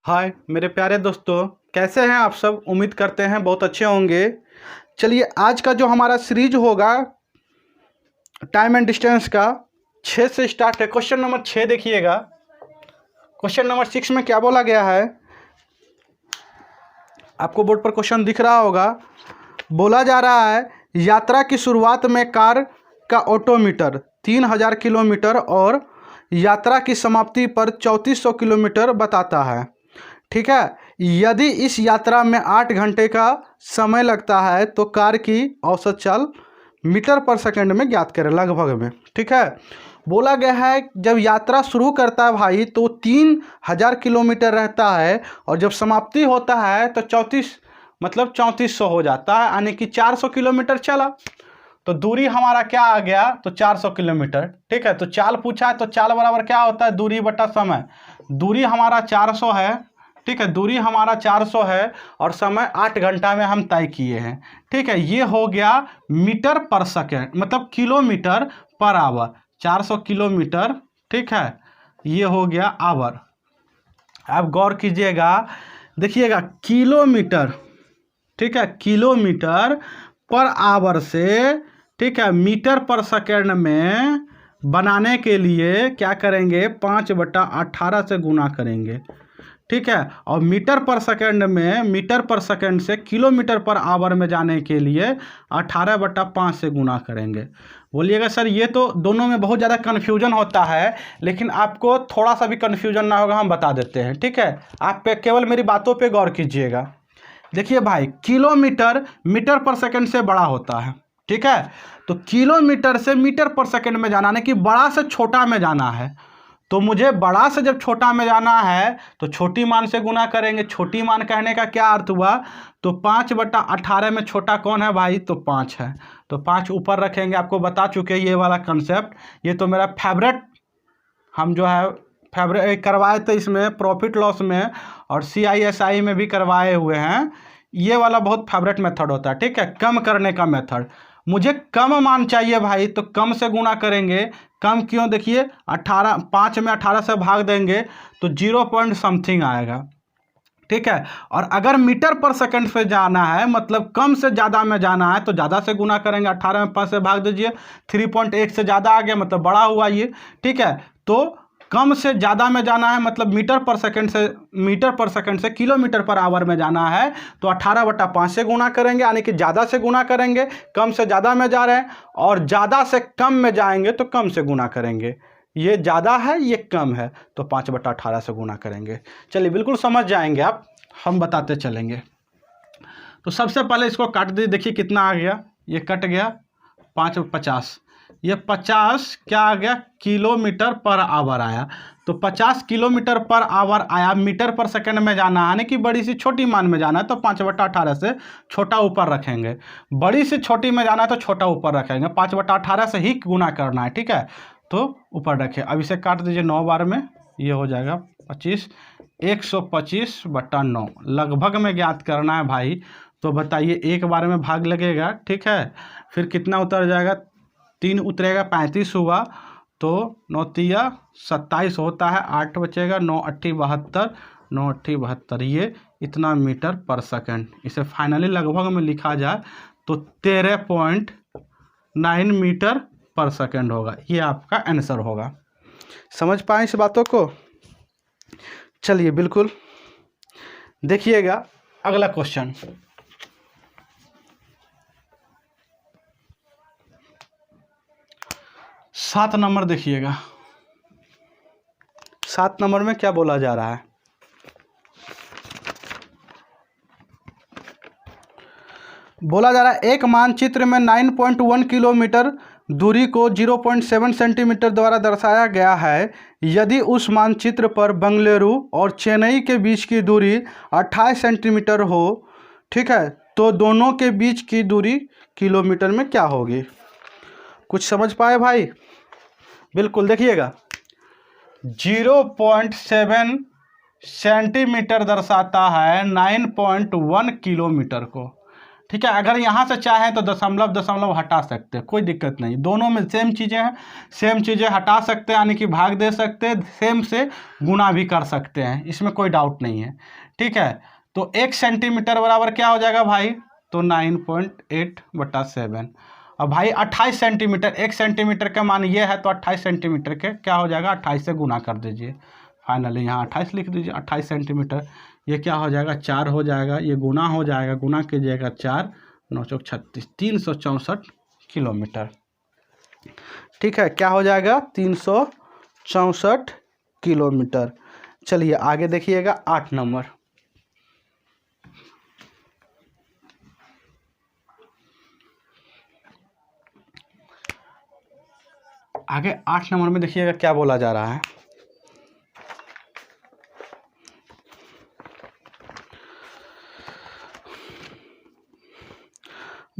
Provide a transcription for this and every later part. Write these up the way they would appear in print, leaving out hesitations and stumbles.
हाय मेरे प्यारे दोस्तों, कैसे हैं आप सब। उम्मीद करते हैं बहुत अच्छे होंगे। चलिए, आज का जो हमारा सीरीज होगा टाइम एंड डिस्टेंस का 6 से स्टार्ट है। क्वेश्चन नंबर 6 देखिएगा। क्वेश्चन नंबर 6 में क्या बोला गया है, आपको बोर्ड पर क्वेश्चन दिख रहा होगा। बोला जा रहा है, यात्रा की शुरुआत में कार का ऑटोमीटर 3000 किलोमीटर और यात्रा की समाप्ति पर 3400 किलोमीटर बताता है। ठीक है। यदि इस यात्रा में 8 घंटे का समय लगता है तो कार की औसत चाल मीटर पर सेकंड में ज्ञात करें, लगभग में। ठीक है। बोला गया है जब यात्रा शुरू करता है भाई तो 3000 किलोमीटर रहता है और जब समाप्ति होता है तो 3400 हो जाता है, यानी कि 400 किलोमीटर चला। तो दूरी हमारा क्या आ गया, तो 400 किलोमीटर। ठीक है। तो चाल पूछा है तो चाल बराबर क्या होता है, दूरी बटा समय। दूरी हमारा 400 है। ठीक है। दूरी हमारा 400 है और समय 8 घंटा में हम तय किए हैं। ठीक है। ये हो गया मीटर पर सेकेंड, मतलब किलोमीटर पर आवर। 400 किलोमीटर। ठीक है। ये हो गया आवर। आप गौर कीजिएगा, देखिएगा किलोमीटर। ठीक है। किलोमीटर पर आवर से, ठीक है, मीटर पर सेकेंड में बनाने के लिए क्या करेंगे, 5/18 से गुना करेंगे। ठीक है। और मीटर पर सेकंड में, मीटर पर सेकंड से किलोमीटर पर आवर में जाने के लिए 18/5 से गुना करेंगे। बोलिएगा सर ये तो दोनों में बहुत ज़्यादा कन्फ्यूजन होता है, लेकिन आपको थोड़ा सा भी कन्फ्यूजन ना होगा हम बता देते हैं। ठीक है। आप केवल मेरी बातों पे गौर कीजिएगा। देखिए भाई, किलोमीटर मीटर पर सेकंड से बड़ा होता है। ठीक है। तो किलोमीटर से मीटर पर सेकंड में जाना, यानी कि बड़ा से छोटा में जाना है। तो मुझे बड़ा से जब छोटा में जाना है तो छोटी मान से गुना करेंगे। छोटी मान कहने का क्या अर्थ हुआ, तो 5/18 में छोटा कौन है भाई, तो 5 है। तो 5 ऊपर रखेंगे। आपको बता चुके ये वाला कंसेप्ट, ये तो मेरा फेवरेट, हम जो है फेवरेट करवाए थे इसमें प्रॉफिट लॉस में और CISI में भी करवाए हुए हैं। ये वाला बहुत फेवरेट मेथड होता है। ठीक है। कम करने का मेथड। मुझे कम मान चाहिए भाई तो कम से गुना करेंगे। कम क्यों, देखिए 18, 5 में 18 से भाग देंगे तो 0 पॉइंट समथिंग आएगा। ठीक है। और अगर मीटर पर सेकंड से जाना है, मतलब कम से ज़्यादा में जाना है, तो ज़्यादा से गुना करेंगे। 18 में 5 से भाग दीजिए, 3.1 से ज़्यादा आ गया, मतलब बड़ा हुआ ये। ठीक है। तो कम से ज़्यादा में जाना है, मतलब मीटर पर सेकंड से किलोमीटर पर आवर में जाना है, तो 18/5 से गुना करेंगे, यानी कि ज़्यादा से गुना करेंगे। कम से ज़्यादा में जा रहे हैं और ज़्यादा से कम में जाएंगे तो कम से गुना करेंगे। ये ज़्यादा है, ये कम है, तो 5/18 से गुना करेंगे। चलिए बिल्कुल समझ जाएंगे आप, हम बताते चलेंगे। तो सबसे पहले इसको काट दीजिए। देखिए कितना आ गया, ये कट गया 5/50। ये 50 क्या आ गया, किलोमीटर पर आवर आया। तो 50 किलोमीटर पर आवर आया। मीटर पर सेकंड में जाना है, यानी कि बड़ी से छोटी मान में जाना है, तो 5/18 से छोटा ऊपर रखेंगे। बड़ी से छोटी में जाना है तो छोटा ऊपर रखेंगे। 5/18 से ही गुना करना है। ठीक है। तो ऊपर रखें। अब इसे काट दीजिए 9 बार में, ये हो जाएगा 25। 125/9 लगभग में ज्ञात करना है भाई। तो बताइए, एक बार में भाग लगेगा। ठीक है। फिर कितना उतर जाएगा, 3 उतरेगा, 35 हुआ। तो 9 तिया 27 होता है, 8 बचेगा, 9 8 72, 9 8 72, ये इतना मीटर पर सेकंड। इसे फाइनली लगभग में लिखा जाए तो 13.9 मीटर पर सेकंड होगा। ये आपका आंसर होगा। समझ पाए इस बातों को। चलिए बिल्कुल देखिएगा अगला क्वेश्चन। 7 नंबर देखिएगा। 7 नंबर में क्या बोला जा रहा है, बोला जा रहा है एक मानचित्र में 9.1 किलोमीटर दूरी को 0.7 सेंटीमीटर द्वारा दर्शाया गया है। यदि उस मानचित्र पर बेंगलुरु और चेन्नई के बीच की दूरी 28 सेंटीमीटर हो, ठीक है, तो दोनों के बीच की दूरी किलोमीटर में क्या होगी। कुछ समझ पाए भाई। बिल्कुल देखिएगा, 0.7 सेंटीमीटर दर्शाता है 9.1 किलोमीटर को। ठीक है। अगर यहाँ से चाहें तो दशमलव दशमलव हटा सकते हैं, कोई दिक्कत नहीं, दोनों में सेम चीज़ें हैं, सेम चीज़ें हटा सकते हैं, यानी कि भाग दे सकते हैं, सेम से गुना भी कर सकते हैं, इसमें कोई डाउट नहीं है। ठीक है, तो 1 सेंटीमीटर बराबर क्या हो जाएगा भाई, तो 9.8/7। अब भाई 28 सेंटीमीटर, 1 सेंटीमीटर का मान ये है, तो 28 सेंटीमीटर के क्या हो जाएगा, 28 से गुना कर दीजिए, फाइनली यहाँ 28 लिख दीजिए। 28 सेंटीमीटर ये क्या हो जाएगा, 4 हो जाएगा, ये गुना हो जाएगा, गुना कीजिएगा 4 9 चौक 36, 364 किलोमीटर। ठीक है, क्या हो जाएगा, 364 किलोमीटर। चलिए आगे देखिएगा 8 नंबर। आगे 8 नंबर में देखिएगा क्या बोला जा रहा है।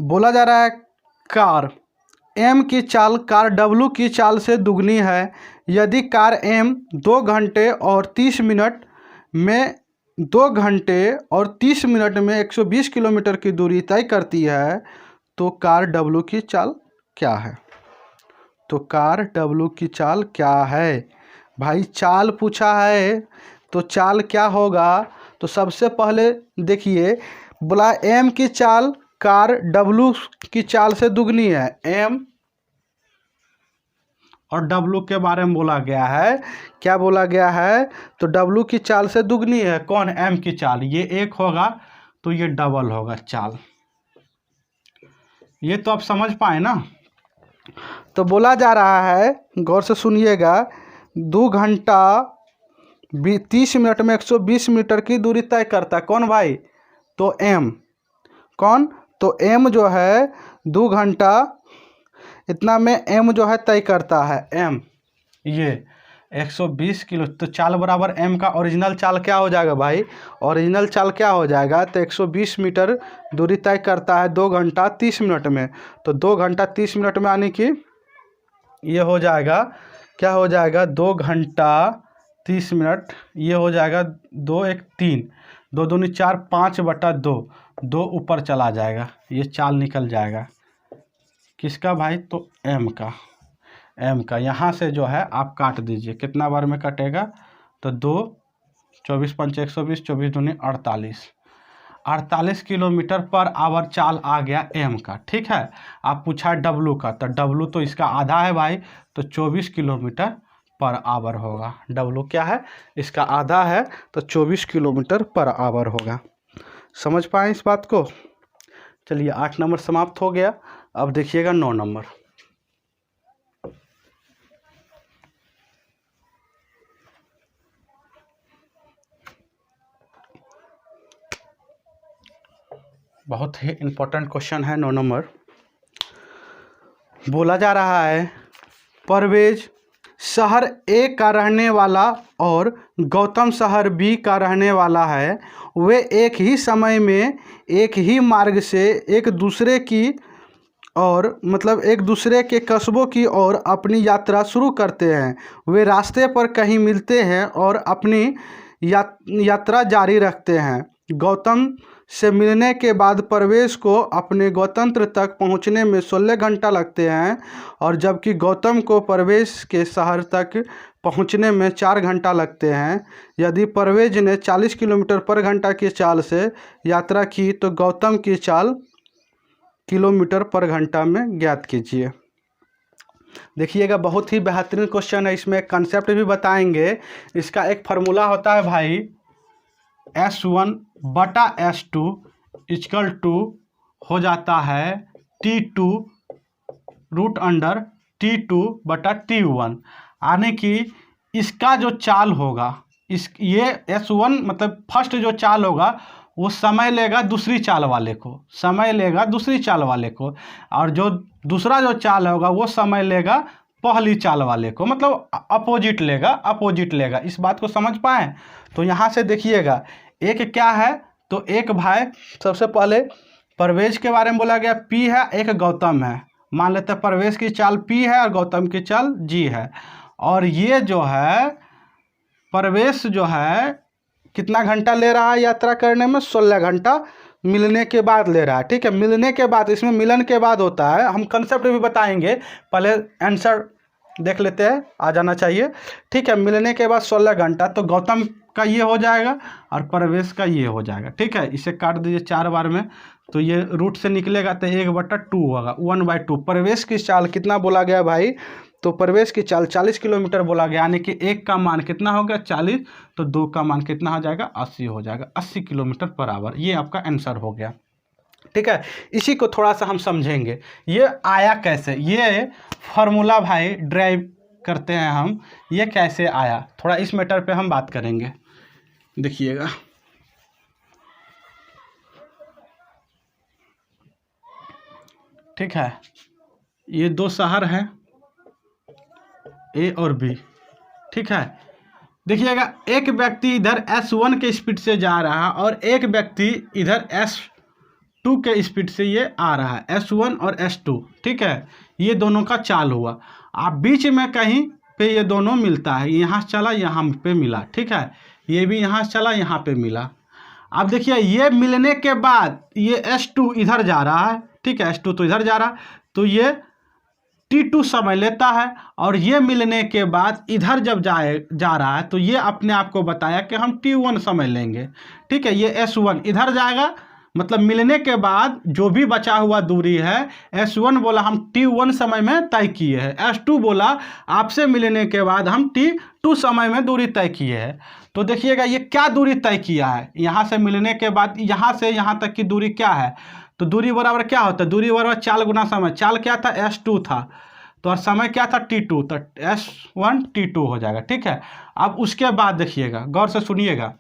बोला जा रहा है कार एम की चाल कार डब्लू की चाल से दुगनी है। यदि कार एम 2 घंटे और 30 मिनट में 2 घंटे और 30 मिनट में 120 किलोमीटर की दूरी तय करती है तो कार डब्लू की चाल क्या है। तो कार डब्लू की चाल क्या है भाई, चाल पूछा है तो चाल क्या होगा। तो सबसे पहले देखिए बोला एम की चाल कार डब्लू की चाल से दुगनी है, एम और डब्लू के बारे में बोला गया है, क्या बोला गया है, तो डब्लू की चाल से दुगनी है, कौन, एम की चाल, ये 1 होगा तो ये डबल होगा चाल। ये तो आप समझ पाए ना। तो बोला जा रहा है, गौर से सुनिएगा, 2 घंटा 30 मिनट में 120 मीटर की दूरी तय करता है, कौन भाई, तो एम, कौन, तो एम जो है 2 घंटा इतना में एम जो है तय करता है, एम ये 120 किलो। तो चाल बराबर एम का ओरिजिनल चाल क्या हो जाएगा भाई, ओरिजिनल चाल क्या हो जाएगा, तो 120 मीटर दूरी तय करता है 2 घंटा 30 मिनट में। तो 2 घंटा 30 मिनट में यानी कि ये हो जाएगा, क्या हो जाएगा, 2 घंटा 30 मिनट, ये हो जाएगा 2 1 3, 2 दूनी 4, 5/2, 2 ऊपर चला जाएगा, ये चाल निकल जाएगा, किसका भाई, तो एम का, एम का। यहाँ से जो है आप काट दीजिए, कितना बार में कटेगा, तो 2 24 5 120, 24 दूनी 48, 48 किलोमीटर पर आवर चाल आ गया एम का। ठीक है, आप पूछा डब्लू का, तो डब्लू तो इसका आधा है भाई, तो 24 किलोमीटर पर आवर होगा। डब्लू क्या है, इसका आधा है, तो 24 किलोमीटर पर आवर होगा। समझ पाए इस बात को। चलिए 8 नंबर समाप्त हो गया। अब देखिएगा 9 नंबर। बहुत ही इम्पोर्टेंट क्वेश्चन है 9 नंबर। बोला जा रहा है परवेज शहर ए का रहने वाला और गौतम शहर बी का रहने वाला है। वे एक ही समय में एक ही मार्ग से एक दूसरे की और मतलब एक दूसरे के कस्बों की ओर अपनी यात्रा शुरू करते हैं। वे रास्ते पर कहीं मिलते हैं और अपनी यात्रा जारी रखते हैं। गौतम से मिलने के बाद परवेश को अपने गंतव्य तक पहुंचने में 16 घंटा लगते हैं और जबकि गौतम को परवेश के शहर तक पहुंचने में 4 घंटा लगते हैं। यदि परवेज ने 40 किलोमीटर पर घंटा की चाल से यात्रा की तो गौतम की चाल किलोमीटर पर घंटा में ज्ञात कीजिए। देखिएगा बहुत ही बेहतरीन क्वेश्चन है, इसमें कंसेप्ट भी बताएंगे। इसका एक फार्मूला होता है भाई, S1/S2 इक्वल टू हो जाता है T2 √T2/T1, यानी कि इसका जो चाल होगा, ये S1 मतलब फर्स्ट जो चाल होगा वो समय लेगा दूसरी चाल वाले को, समय लेगा दूसरी चाल वाले को, और जो दूसरा जो चाल होगा वो समय लेगा पहली चाल वाले को, मतलब अपोजिट लेगा। इस बात को समझ पाएँ। तो यहाँ से देखिएगा एक क्या है, तो एक भाई सबसे पहले परवेज के बारे में बोला गया, P है, एक गौतम है। मान लेते हैं परवेज की चाल P है और गौतम की चाल G है। और ये जो है परवेश जो है कितना घंटा ले रहा है यात्रा करने में, 16 घंटा। मिलने के बाद ले रहा है, ठीक है। मिलने के बाद, इसमें मिलन के बाद होता है, हम कंसेप्ट भी बताएंगे, पहले आंसर देख लेते हैं, आ जाना चाहिए, ठीक है। मिलने के बाद 16 घंटा, तो गौतम का ये हो जाएगा और प्रवेश का ये हो जाएगा, ठीक है। इसे काट दीजिए 4 बार में, तो ये रूट से निकलेगा तो 1/2 होगा, 1/2। प्रवेश की चाल कितना बोला गया भाई, तो प्रवेश की चाल 40 किलोमीटर बोला गया, यानी कि 1 का मान कितना हो गया 40, तो 2 का मान कितना हो जाएगा 80 हो जाएगा, 80 किलोमीटर पर आवर। ये आपका आंसर हो गया, ठीक है। इसी को थोड़ा सा हम समझेंगे, ये आया कैसे, ये फार्मूला भाई ड्राइव करते हैं हम, ये कैसे आया, थोड़ा इस मैटर पे हम बात करेंगे। देखिएगा, ठीक है, ये 2 शहर हैं ए और बी, ठीक है। देखिएगा, एक व्यक्ति इधर S1 के स्पीड से जा रहा है और एक व्यक्ति इधर S2 के स्पीड से ये आ रहा है, S1 और S2, ठीक है। ये दोनों का चाल हुआ, आप बीच में कहीं पे ये दोनों मिलता है, यहाँ से चला यहाँ पे मिला, ठीक है। ये भी यहाँ से चला यहाँ पे मिला। अब देखिए, ये मिलने के बाद ये S2 इधर जा रहा है, ठीक है, S2 तो इधर जा रहा है, तो ये T2 समय लेता है, और ये मिलने के बाद इधर जब जा रहा है, तो ये अपने आप को बताया कि हम T1 समय लेंगे, ठीक है। ये S1 इधर जाएगा, मतलब मिलने के बाद जो भी बचा हुआ दूरी है, S1 बोला हम T1 समय में तय किए हैं, S2 बोला आपसे मिलने के बाद हम T2 समय में दूरी तय किए हैं। तो देखिएगा, ये क्या दूरी तय किया है, यहाँ से मिलने के बाद यहाँ से यहाँ तक की दूरी क्या है, तो दूरी बराबर क्या होता है, दूरी बराबर चाल गुना समय। चाल क्या था, S2 था, तो और समय क्या था T2, तो S1 T2 हो जाएगा, ठीक है। अब उसके बाद देखिएगा, गौर से सुनिएगा,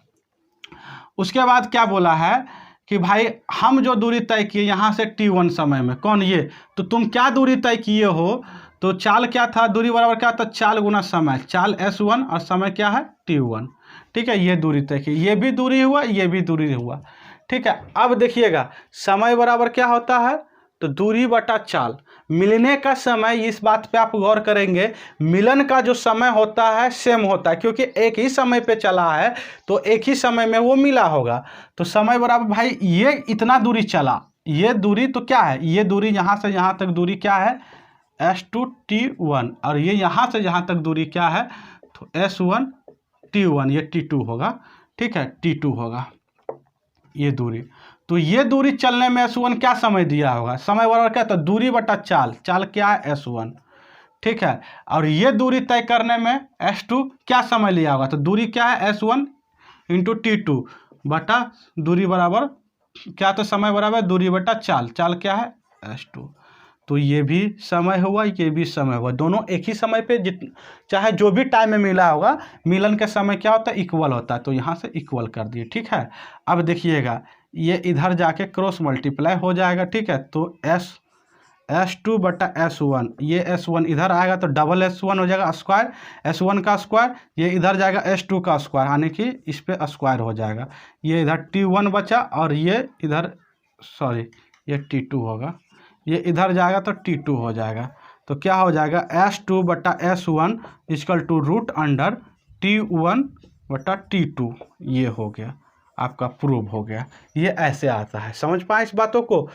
उसके बाद क्या बोला है कि भाई हम जो दूरी तय किए यहाँ से T1 समय में, कौन ये, तो तुम क्या दूरी तय किए हो, तो चाल क्या था, दूरी बराबर क्या था, चाल गुना समय। चाल S1 और समय क्या है T1, ठीक है। ये दूरी तय की, ये भी दूरी हुआ, ये भी दूरी हुआ, ठीक है। अब देखिएगा, समय बराबर क्या होता है, तो दूरी बटा चाल। मिलने का समय, इस बात पे आप गौर करेंगे, मिलन का जो समय होता है सेम होता है, क्योंकि एक ही समय पे चला है, तो एक ही समय में वो मिला होगा। तो समय बराबर भाई ये इतना दूरी चला, ये दूरी तो क्या है, ये दूरी यहाँ से यहाँ तक दूरी क्या है S2 T1, और ये यहाँ से यहाँ तक दूरी क्या है, तो S1 T1, ये T2 होगा, ठीक है, T2 होगा ये दूरी। तो ये दूरी चलने में S1 क्या समय दिया होगा, समय बराबर क्या, तो दूरी बटा चाल। चाल क्या है S1, ठीक है। और ये दूरी तय करने में S2 क्या समय लिया होगा, तो दूरी क्या है S1 इंटू T2 बटा दूरी बराबर क्या, तो समय बराबर दूरी बटा चाल। चाल क्या है S2, तो ये भी समय हुआ, ये भी समय हुआ, दोनों एक ही समय पे चाहे जो भी टाइम में मिला होगा, मिलन के समय क्या होता है इक्वल होता है, तो यहाँ से इक्वल कर दिए, ठीक है। अब देखिएगा, ये इधर जाके क्रॉस मल्टीप्लाई हो जाएगा, ठीक है। तो S2 बटा S1, ये S1 इधर आएगा तो डबल S1 हो जाएगा स्क्वायर, S1 का स्क्वायर, ये इधर जाएगा S2 का स्क्वायर, यानी कि इस पे स्क्वायर हो जाएगा। ये इधर T1 बचा, और ये इधर सॉरी ये T2 होगा, ये इधर जाएगा तो T2 हो जाएगा। तो क्या हो जाएगा, S2 बटा S1 equal to root under T1 बटा T2, ये हो गया आपका प्रूव हो गया। ये ऐसे आता है, समझ पाए इस बातों को।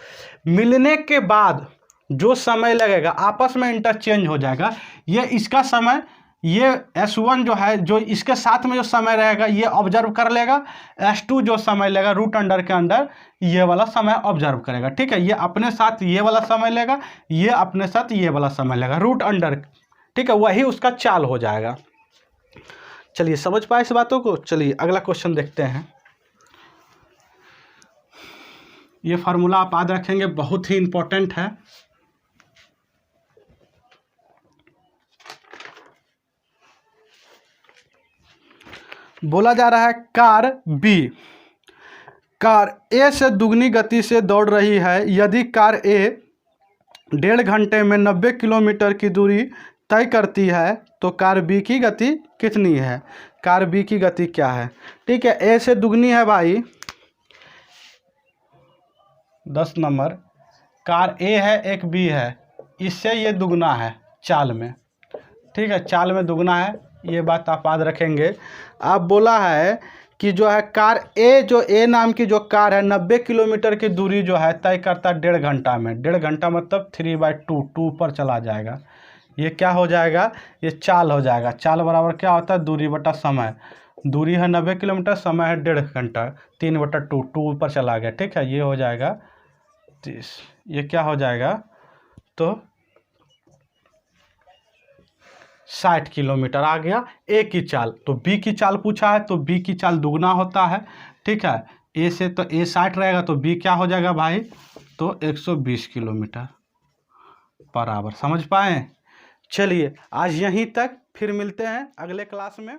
मिलने के बाद जो समय लगेगा आपस में इंटरचेंज हो जाएगा, ये इसका समय, ये S1 जो है, जो इसके साथ में जो समय रहेगा ये ऑब्जर्व कर लेगा, S2 जो समय लेगा रूट अंडर के अंदर ये वाला समय ऑब्जर्व करेगा, ठीक है। ये अपने साथ ये वाला समय लेगा, ये अपने साथ ये वाला समय लेगा रूट अंडर, ठीक है, वही उसका चाल हो जाएगा। चलिए समझ पाए इस बातों को। चलिए अगला क्वेश्चन देखते हैं। ये फार्मूला आप याद रखेंगे, बहुत ही इंपॉर्टेंट है। बोला जा रहा है कार ए से दुगनी गति से दौड़ रही है, यदि कार ए 1.5 घंटे में 90 किलोमीटर की दूरी तय करती है तो कार बी की गति कितनी है। कार बी की गति क्या है, ठीक है। ए से दुगनी है भाई 10 नंबर, कार ए है एक बी है, इससे ये दुगना है चाल में, ठीक है, चाल में दुगना है, ये बात आप याद रखेंगे। अब बोला है कि जो है कार ए, जो ए नाम की जो कार है 90 किलोमीटर की दूरी जो है तय करता है 1.5 घंटा में। 1.5 घंटा मतलब 3/2, 2 पर चला जाएगा। ये क्या हो जाएगा, ये चाल हो जाएगा। चाल बराबर क्या होता है, दूरी बटा समय। दूरी है 90 किलोमीटर, समय है 1.5 घंटा, 3/2, 2 पर चला गया। ठीक है, ये हो जाएगा 30। ये क्या हो जाएगा, तो 60 किलोमीटर आ गया ए की चाल। तो बी की चाल पूछा है, तो बी की चाल दुगना होता है। ठीक है, ए से तो ए 60 रहेगा, तो बी क्या हो जाएगा भाई, तो 120 किलोमीटर बराबर। समझ पाए? चलिए आज यहीं तक, फिर मिलते हैं अगले क्लास में।